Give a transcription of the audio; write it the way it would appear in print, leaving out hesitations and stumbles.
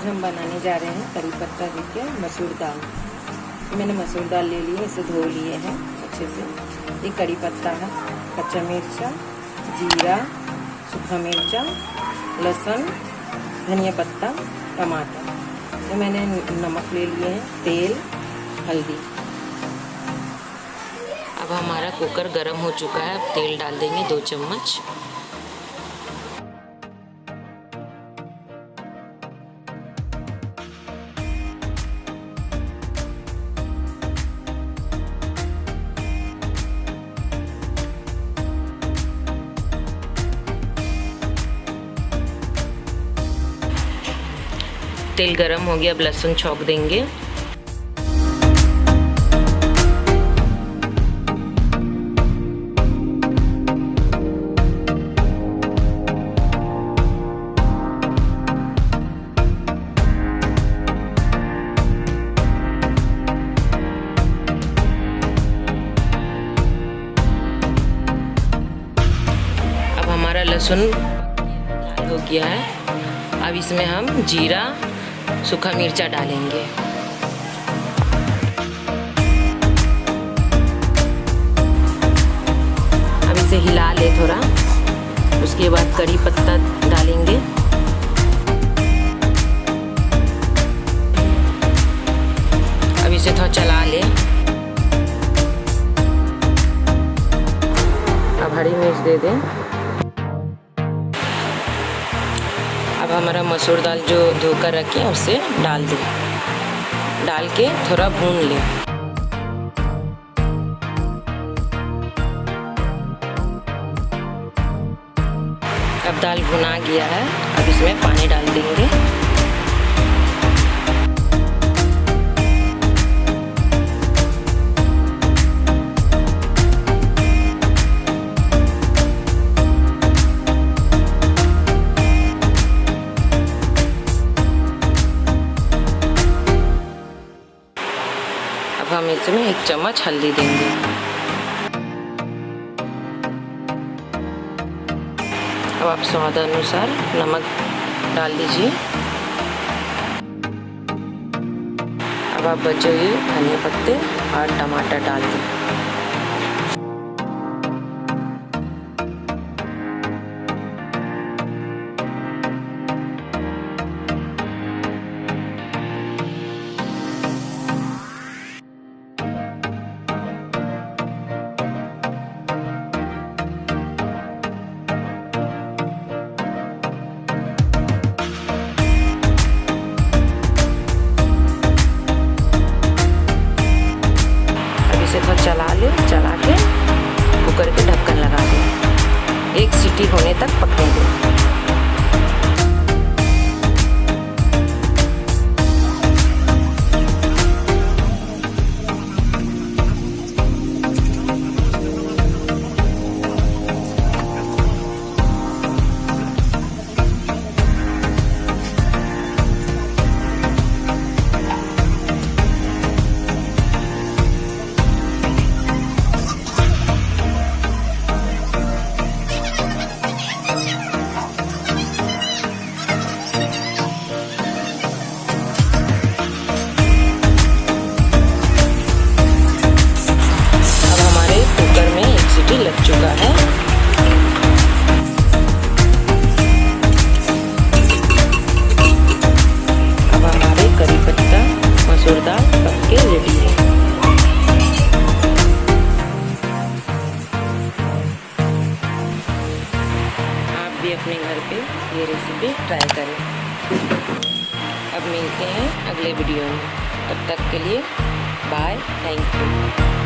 हम बनाने जा रहे हैं करी पत्ता देके मसूर दाल। मैंने मसूर दाल ले ली है, इसे धो लिए हैं अच्छे से। ये करी पत्ता है, कच्चा मिर्चा, जीरा, सूखा मिर्चा, लहसुन, धनिया पत्ता, टमाटर। तो मैंने नमक ले लिए हैं, तेल, हल्दी। अब हमारा कुकर गर्म हो चुका है। अब तेल डाल देंगे 2 चम्मच। तेल गरम हो गया, अब लहसुन छौंक देंगे। अब हमारा लहसुन लाल हो गया है। अब इसमें हम जीरा, सूखा मिर्चा डालेंगे। अब इसे हिला ले थोड़ा। उसके बाद करी पत्ता डालेंगे। अब इसे थोड़ा चला ले। अब हरी मिर्च दे दें। अब हमारा मसूर दाल जो धोकर रखे हैं उसे डाल दें। डाल के थोड़ा भून लें। अब दाल भुना गया है। अब इसमें पानी डाल देंगे। अब हम इसमें 1 चम्मच हल्दी देंगे। अब आप स्वाद अनुसार नमक डाल दीजिए। अब आप बचे हुए धनिया पत्ते और टमाटर डाल दें। चला ले, चला के कुकर के ढक्कन लगा दें। 1 सीटी होने तक पकने दें। लग चुका है। अब हमारे करी पत्ता मसूर दाल पक के रेडी है। आप भी अपने घर पे ये रेसिपी ट्राई करें। अब मिलते हैं अगले वीडियो में। तब तक के लिए बाय, थैंक यू।